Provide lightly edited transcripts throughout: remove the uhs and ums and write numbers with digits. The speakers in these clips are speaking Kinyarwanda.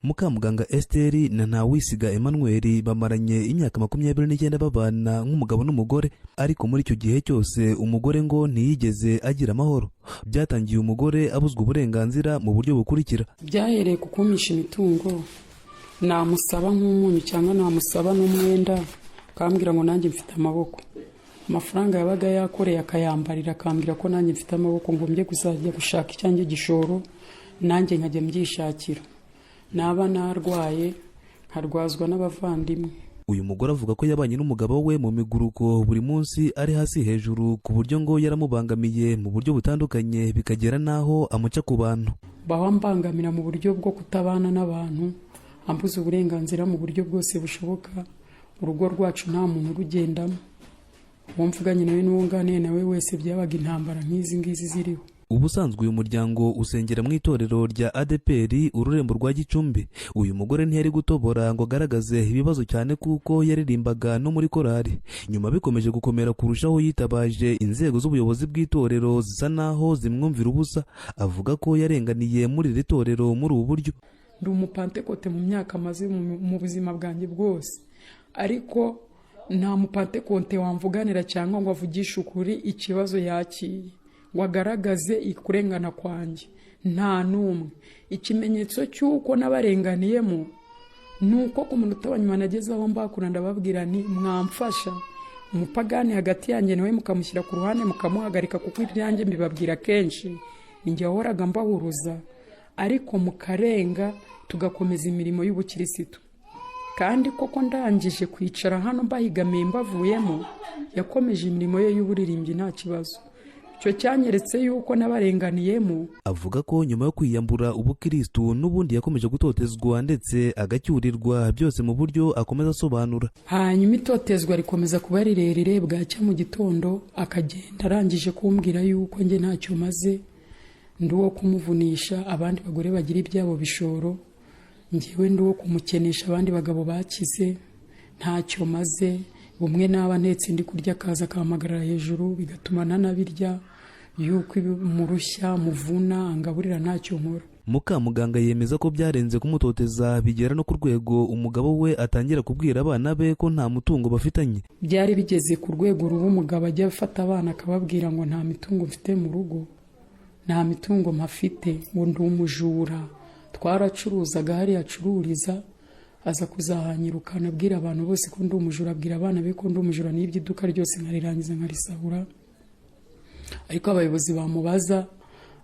Mukamuganga Esther na Ntawisiga Emmanuel bamaranye imyaka 29 babana nk'umugabo n'umugore, ariko muri icyo gihe cyose umugore ngo ntiyigeze agira amahoro. Byatangiye umugore abuzwa uburenganzira mu buryo bukurikira. Byahereye ku kumisha imitungo, namusaba nk'umunyu cyangwa namusaba n'umwenda, akambwira ngo nanjye mfite amaboko. Amafaranga yabaga yakoreye akayambarira, akambwira ko nanjye mfite amaboko, ngo mbye kuzajya gushaka icyanjye gishoro, nanjye nkajya mbyishakira. Naba narwaye nkarwazwa n'abavandimwe. Uyu mugore avuga ko yabanye n'umugabo we mu miguruko buri munsi ari hasi hejuru, ku buryo ngo yaramubangamiye mu buryo butandukanye, bikagera naho amuca ku bantu. Bawambangamira mu buryo bwo kutabana n'abantu, ambuza uburenganzira mu buryo bwose bushoboka. Urugo rwacu nta muntu rugendamo. Wumvuganye nawe n'uwunganiye nawe wese byabaga intambara nk'izi ngizi ziriho. Ubusanzwe uyu muryango usengera mu itorero rya ADPR ururembo rwa Gicumbi. Uyu mugore ntiyari gutobora ngo agaragaze ibibazo cyane kuko yaririmbaga no muri korari. Nyuma bikomeje gukomera kurushaho, yitabaje inzego z'ubuyobozi bw'itorero zisa naho zimwumvira ubusa. Avuga ko yarenganiye muri iri torero muri ubu buryo. Ndi umupantekote mu myaka maze mu buzima bwanjye bwose, ariko nta mupantekote wamvuganira cyangwa ngo avugishe ukuri ikibazo yakiye, wagaragaze ikurengana kwanjye. Nta numwe. Ikimenyetso cy'uko nabarenganiyemo nuko ku munota wa nyuma nageze aho mbakura ndababwira ni mwamfasha umupagani hagati yanjye nawe mukamushyira ku ruhande mukamuhagarika, kuko ibyanjye mbibabwira kenshi ninjye wahoraga mbahuruza, ariko mukarenga tugakomeza imirimo y'ubukirisitu. Kandi koko ndangije kwicara hano mbahigamiye mbavuyemo, yakomeje imirimo ye y'uburirimbyi nta kibazo. Cyo cyanyeretse yuko nabarenganiyemo. Avuga ko nyuma yo kwiyambura ubukristo n'ubundi yakomeje gutotezwa ndetse agacyurirwa, byose mu buryo akomeza asobanura. Hanyuma itotezwa rikomeza kuba rirerire, bwacya mu gitondo akagenda arangije kumbwira yuko nge ntacyo maze, ndi uwo kumuvunisha abandi bagore bagira ibyabo bishoro, ngewe ndi uwo kumukenesha abandi bagabo bakize, ntacyo maze. Bumwe naba ntetse ndi kurya akaza akamagarara hejuru, bigatuma nanabirya, yuko murushya muvuna angaburira ntacyo nkora. Mukamuganga yemeza ko byarenze kumutoteza, bigera no ku rwego umugabo we atangira kubwira abana be ko nta mutungo bafitanye. Byari bigeze ku rwego ruba umugabo ajya afata abana akababwira ngo nta mitungo mfite mu rugo, nta mitungo mpafite, ngo ndi umujura. Twaracuruzaga hari acururiza, aza kuzahanyirukana abwira abantu bose ko ndi umujura, abwira abana be ko ndi umujura, n'ibyo iduka ryose nkarirangiza nkarisahura. Ariko abayobozi bamubaza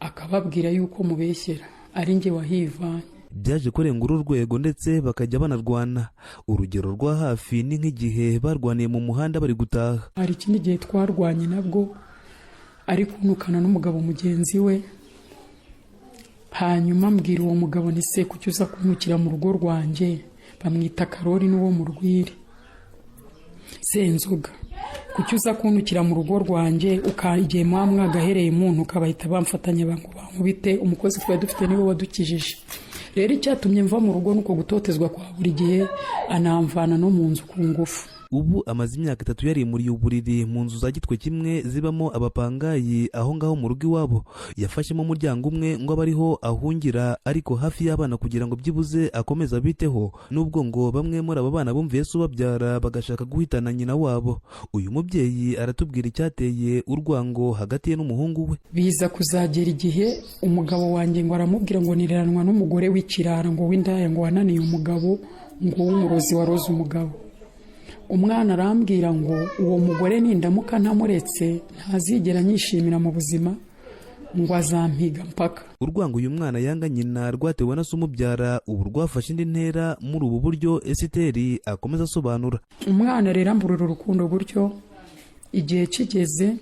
akababwira yuko mubeshyera, ari nge wahivanye. Byaje kurenga uru rwego ndetse bakajya banarwana. Urugero rwa hafi ni nk'igihe barwaniye mu muhanda bari gutaha. Hari ikindi gihe twarwanye nabwo ari kunukana n'umugabo mugenzi we, hanyuma mbwira uwo mugabo ni se kuki uza kunukira mu rugo rwanjye, bamwita Karori n'uwo mu Rwiri, Senzoga, kuki uza kunukira mu rugo rwanjye ukagiye mwagahereye umuntu ukabahita bamfatanya bankubite, umukozi twari dufite niwe wadukijije. Rero icyatumye mva mu rugo nuko gutotezwa kwa buri gihe, anamvana no mu nzu ku ngufu. Ubu amaze imyaka 3 yarimuriye uburiri mu nzu za gitwe kimwe zibamo abapangayi aho ngaho mu rugo iwabo. Yafashemo umuryango umwe ngo abariho ahungira, ariko hafi y'abana kugira ngo byibuze akomeza biteho, nubwo ngo bamwe muri aba bana bumviye se babyara bagashaka guhitana nyina wabo. Uyu mubyeyi aratubwira icyateye urwango hagati ye n'umuhungu we. Biza kuzagera igihe umugabo wanjye ngo aramubwira ngo nireranwa n'umugore w'ikirara, ngo w'indaya, ngo wananiye umugabo, ngo w'umurozi waroze umugabo. Umwana arambwira ngo uwo mugore nindamuka ntamuretse ntazigera nyishimira mu buzima, ngo azampiga mpaka. Urwango uyu mwana yanga nyina rwatewe na se umubyara, ubu rwafashe indi ntera muri ubu buryo Esiteri akomeza asobanura. Umwana rero amburira urukundo gutyo, igihe kigeze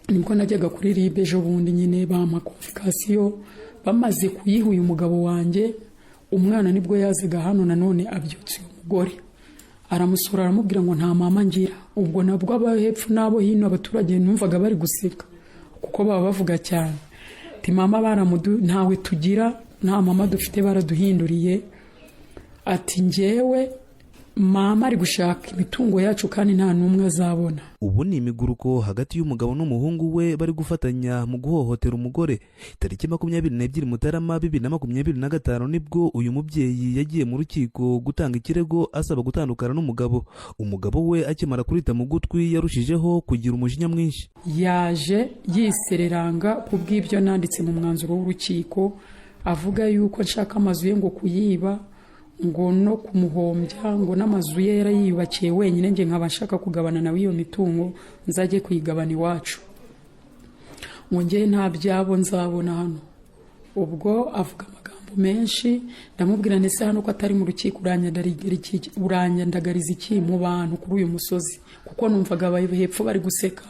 nibwo najyaga kuri ribe ejo bundi nyine bampa konfikasiyo, bamaze kuyiha uyu mugabo wanjye, umwana nibwo yazaga hano nanone abyutse umugore. Aramusura aramubwira ngo nta mama ngira. Ubwo nabwo aba hepfo n'abo hino abaturage numvaga bari guseka, kuko baba bavuga cyane ati mama ntawe tugira, nta mama dufite, baraduhinduriye. Ati njyewe mama ari gushaka imitungo yacu kandi nta n'umwe azabona. Ubu ni imiguruko hagati y'umugabo n'umuhungu we bari gufatanya mu guhohotera umugore. Tariki 22 Mutarama 2025 nibwo uyu mubyeyi yagiye mu rukiko gutanga ikirego asaba gutandukana n'umugabo. Umugabo we akimara kurita mu gutwi yarushijeho kugira umujinya mwinshi. Yaje yisereranga kubw'ibyo nanditse mu mwanzuro w'urukiko avuga yuko nshaka amazu ye ngo kuyiba, ngo no kumuhombya, ngo n'amazu ye yarayiyubakiye wenyine nge nkaba nshaka kugabana nawe iyo mitungo nzajye kuyigabana iwacu, ngo nge nta byabo nzabona hano. Ubwo avuga amagambo menshi, ndamubwira nese hano ko atari mu rukiko uranyandagariza iki mu bantu kuri uyu musozi, kuko numvaga abaye hepfo bari guseka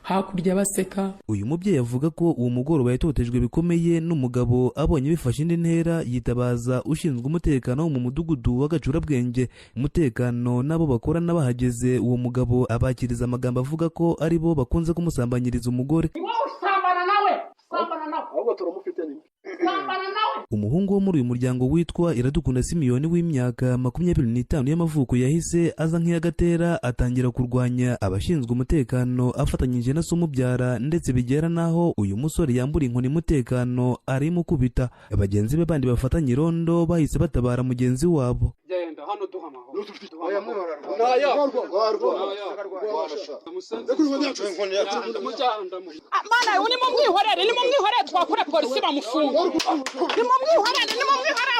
hakurya baseka. Uyu mubyeyi avuga ko uwo mugoroba yatotejwe bikomeye n'umugabo. Abonye bifashe indi ntera yitabaza ushinzwe umutekano wo mu mudugudu w'Agacurabwenge. Umutekano nabo bakora n'abahageze, uwo mugabo abakiriza amagambo avuga ko ari bo bakunze kumusambanyiriza umugore. Umuhungu wo muri uyu muryango witwa Iradukunda Simiyoni w'imyaka 25 y'amavuko yahise aza nk'iyagatera atangira kurwanya abashinzwe umutekano afatanyije na Sumubyara, ndetse bigera naho uyu musore yambura inkoni umutekano arimo kubita. Abagenzi be bandi bafatanye irondo bahise batabara mugenzi wabo. Mana uni mumwihorere twakora polisi bamufunga. Nimumwihorere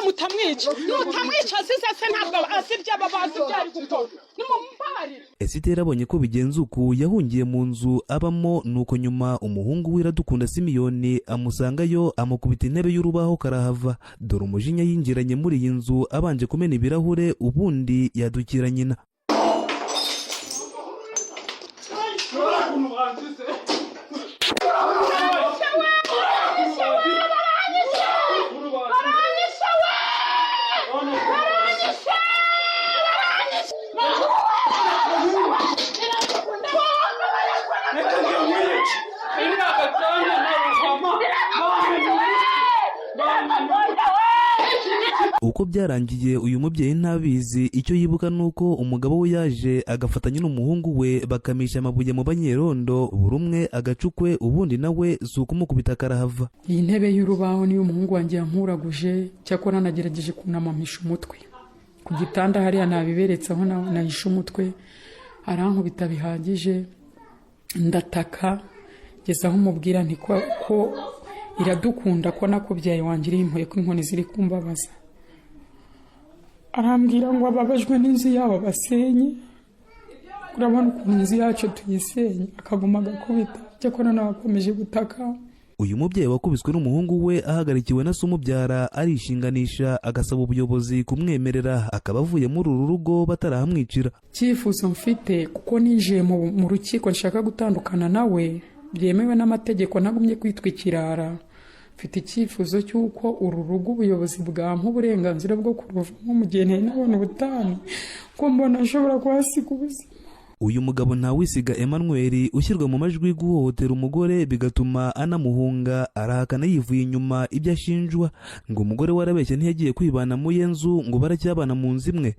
mutamwica. Nutamwica sise ntabwo asibye ababazi byari gutora. Nimumparire. Esitera abonye ko bigenze uku yahungiye mu nzu abamo, nuko nyuma umuhungu w'Iradukunda Simiyoni amusangayo amukubita intebe y'urubaho karahava. Dore umujinya yinjiranye muri iyi nzu abanje kumena ibirahure, ubundi yadukira nyina. Uko byarangiye uyu mubyeyi ntabizi. Icyo yibuka nuko umugabo we yaje agafatanya n'umuhungu we bakamisha amabuye mu banyerondo, buri umwe agacukwe, ubundi nawe suko umukubita karahava. Iyi ntebe y'urubaho niyo umuhungu wanjye yankuraguje, cyakora nagerageje kunamamisha umutwe ku gitanda hariya nabiberetse aho nahisha umutwe, arankubita bihagije, ndataka ngeza aho umubwira nti ko Iradukunda ko nakubyaye wanjye iri impuye ko inkoni ziri kumbabaza. Arambwira ngo ababajwe n'inzu yabo basenye, urabona ukuntu inzu yacu tuyisenye, akaguma agakubita, cyakora nawe akomeje gutaka. Uyu mubyeyi wakubiswe n'umuhungu we ahagarikiwe na Sumubyara arishinganisha agasaba ubuyobozi kumwemerera akaba avuye muri uru rugo batarahamwicira. Cyifuzo mfite kuko ninjiye mu rukiko nshaka gutandukana nawe byemewe n'amategeko, nagumye kwitwa ikirara. Mfite icyifuzo cy'uko uru rugo ubuyobozi bwampa uburenganzira bwo kuruvamo mu gihe nabona ubutane, ko mbona ashobora kuhasiga ubuzima. Uyu mugabo Ntawisiga Emmanuel ushyirwa mu majwi guhohotera umugore bigatuma anamuhunga, arahakana yivuye inyuma ibyo ashinjwa, ngo umugore warabeshye ntiyagiye kwibana mu ye nzu, ngo baracyabana mu nzu imwe.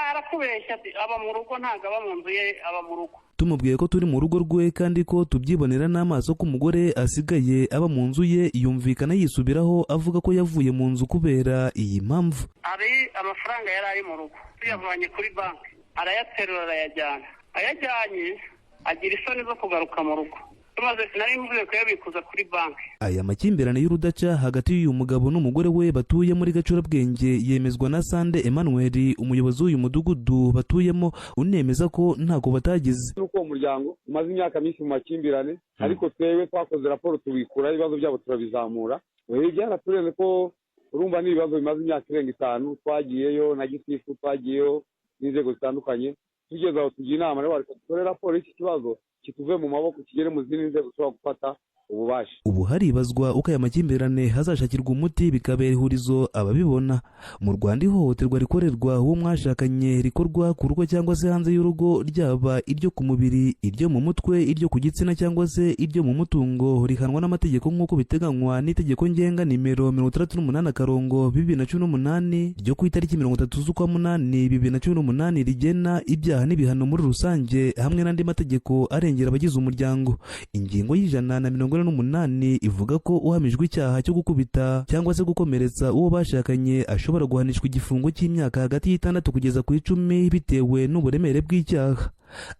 Arakubeshya aba mu rugo, ntago aba mu nzu ye, aba mu rugo. Tumubwiye ko turi mu rugo rwe kandi ko tubyibonera n'amaso ko umugore asigaye aba mu nzu ye, yumvikana yisubiraho avuga ko yavuye mu nzu kubera iyi mpamvu. Ari amafaranga yari ari mu rugo tuyavanye kuri banki, arayaterura arayajyana, ayajyanye agira isoni zo kugaruka mu rugo, tumaze sinari mvuye kuyabikuza kuri banki. Aya makimbirane y'urudaca hagati y'uyu mugabo n'umugore we batuye muri Gacurabwenge yemezwa na Sande Emmanuel, umuyobozi w'uyu mudugudu batuyemo, unemeza ko ntako batagize. Nuko umuryango umaze imyaka myinshi mu makimbirane, ariko twewe twakoze raporo tubikura ibibazo byabo turabizamura. Byaraturenze ko urumva n'ibibazo bimaze imyaka irenga 5, twagiyeyo na gitifu, twagiyeyo n'inzego zitandukanye, tugeze aho tugira inama rero dukorera raporo y'iki kibazo kituve mu maboko kigere mu zindi nzego dushobora gufata ububasha. Ubu haribazwa uko aya makimbirane hazashakirwa umuti bikabera ihurizo ababibona. Mu Rwanda ihohoterwa rikorerwa uwo mwashakanye rikorwa ku rugo cyangwa se hanze y'urugo, ryaba iryo ku mubiri, iryo mu mutwe, iryo ku gitsina cyangwa se iryo mu mutungo, rihanwa n'amategeko nk'uko biteganywa n'itegeko ngenga nimero 68/2018 ryo ku itariki 30 z'ukwa munani 2018 rigena ibyaha n'ibihano muri rusange hamwe n'andi mategeko arengera abagize umuryango. Ingingo y'148 ivuga ko uhamijwe icyaha cyo gukubita cyangwa se gukomeretsa uwo bashakanye ashobora guhanishwa igifungo cy'imyaka hagati y'6 kugeza ku 10 bitewe n'uburemere bw'icyaha.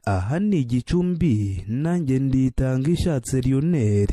Aha ni Gicumbi, nanjye Nditanga Ishatse Lionel.